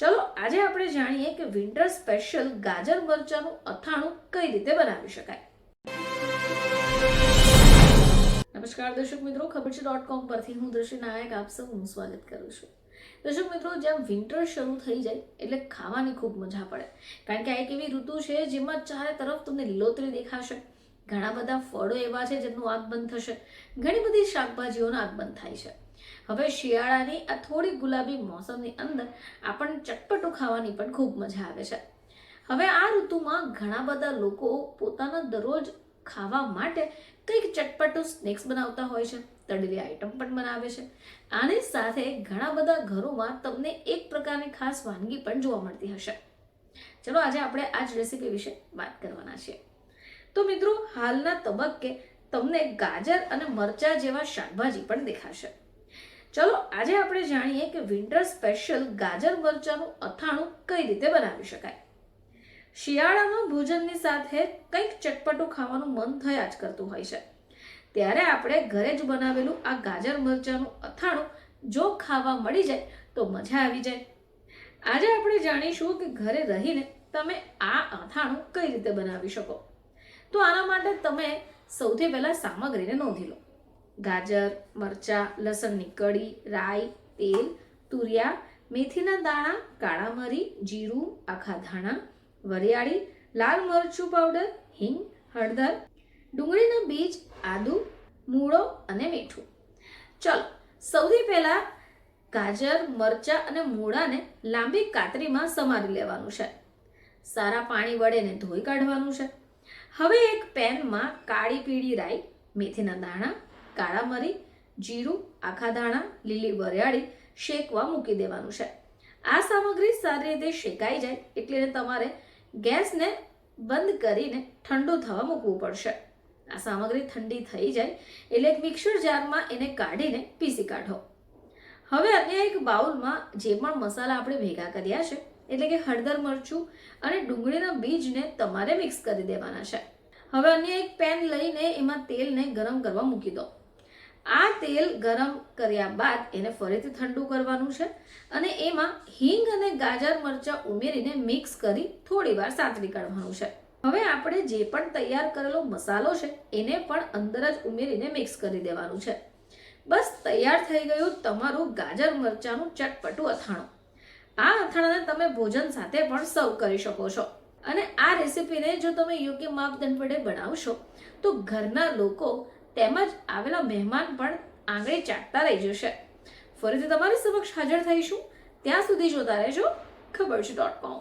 ચલો આજે આપણે જાણીએ કે વિન્ટર સ્પેશિયલ ગાજર મરચાનું અથાણું કઈ રીતે બનાવી શકાય। નમસ્કાર દર્શક મિત્રો, ખબર છે .com પરથી હું દ્રષ્ટિ નાયક આપ સૌનું સ્વાગત કરું છું। દર્શક મિત્રો, જેમ વિન્ટર શરૂ થઈ જાય એટલે ખાવાની ખૂબ મજા પડે, કારણ કે આ એક એવી ઋતુ છે જેમાં ચારે તરફ તમને લીલોતરી દેખાશે। ઘણા બધા ફળો એવા છે જેમનું આગમન થશે, ઘણી બધી શાકભાજીઓનું આગમન થાય છે। હવે શિયાળાની આ થોડી ગુલાબી મોસમની અંદર આપણને ચટપટું ખાવાની પણ ખૂબ મજા આવે છે। હવે આ ઋતુમાં ઘણા બધા લોકો પોતાના દરરોજ ખાવા માટે કંઈક ચટપટું સ્નેક્સ બનાવતા હોય છે, તળેલી આઈટમ પણ બનાવે છે। આની સાથે ઘણા બધા ઘરોમાં તમને એક પ્રકારની ખાસ વાનગી પણ જોવા મળતી હશે। ચલો આજે આપણે આ જ રેસીપી વિશે વાત કરવાના છીએ। તો મિત્રો, હાલના તબક્કે તમને ગાજર અને મરચા જેવા શાકભાજી પણ દેખાશે। ચલો આજે આપણે જાણીએ કે વિન્ટર સ્પેશિયલ ગાજર મરચાનું અથાણું કઈ રીતે બનાવી શકાય। શિયાળામાં ભોજનની સાથે કંઈક ચટપટું ખાવાનું મન થયા જ કરતું હોય છે, ત્યારે આપણે ઘરે જ બનાવેલું આ ગાજર મરચાનું અથાણું જો ખાવા મળી જાય તો મજા આવી જાય। આજે આપણે જાણીશું કે ઘરે રહીને તમે આ અથાણું કઈ રીતે બનાવી શકો। તો આના માટે તમે સૌથી પહેલા સામગ્રીને નોંધી લો। ગાજર, મરચા, લસણની કળી, રાઈ, તેલ, તુરિયા, મેથીના દાણા, કાળા મરી, જીરું, આખા ધાણા, વરિયાળી, લાલ મરચું પાવડર, હિંગ, હળદર, ડુંગળીના બીજ, આદુ, મૂળો અને મીઠું। ચલો સૌથી પહેલા ગાજર, મરચા અને મૂળાને લાંબી કાતરીમાં સમારી લેવાનું છે। સારા પાણી વડે એને ધોઈ કાઢવાનું છે। હવે એક પેનમાં કાળી પીળી રાઈ, મેથીના દાણા, કાળા મરી, જીરું, આખા ધાણા, લીલી વરિયાળી શેકવા મૂકી દેવાનું છે। આ સામગ્રી સારી રીતે શેકાઈ જાય એટલે તમારે ગેસને બંધ કરીને ઠંડુ થવા મૂકવું પડશે। આ સામગ્રી ઠંડી થઈ જાય એટલે એક મિક્સર જારમાં એને કાઢીને પીસી કાઢો। હવે અન્ય એક બાઉલમાં જે પણ મસાલા આપણે ભેગા કર્યા છે, એટલે કે હળદર, મરચું અને ડુંગળીના બીજને તમારે મિક્સ કરી દેવાના છે। હવે અન્ય એક પેન લઈને એમાં તેલને ગરમ કરવા મૂકી દો। આ તેલ ગરમ કર્યા બાદ એને ફરીથી ઠંડુ કરવાનું છે અને એમાં હિંગ અને ગાજર મરચા ઉમેરીને મિક્સ કરી થોડી વાર સાતળી કાઢવાનું છે। હવે આપણે જે પણ તૈયાર કરેલો મસાલો છે એને પણ અંદર જ ઉમેરીને મિક્સ કરી દેવાનું છે। બસ તૈયાર થઈ ગયું તમારું ગાજર મરચાનું ચટપટું અથાણું। આ અથાણાને તમે ભોજન સાથે પણ સર્વ કરી શકો છો અને આ રેસીપીને જો તમે યોગ્ય માપદંડ વડે બનાવશો તો ઘરના લોકો તેમજ આવેલા મહેમાન પણ આંગળી ચાટતા રહી જશે। ફરીથી તમારી સમક્ષ હાજર થઈશું, ત્યાં સુધી જોતા રહેજો ખબર છે .com।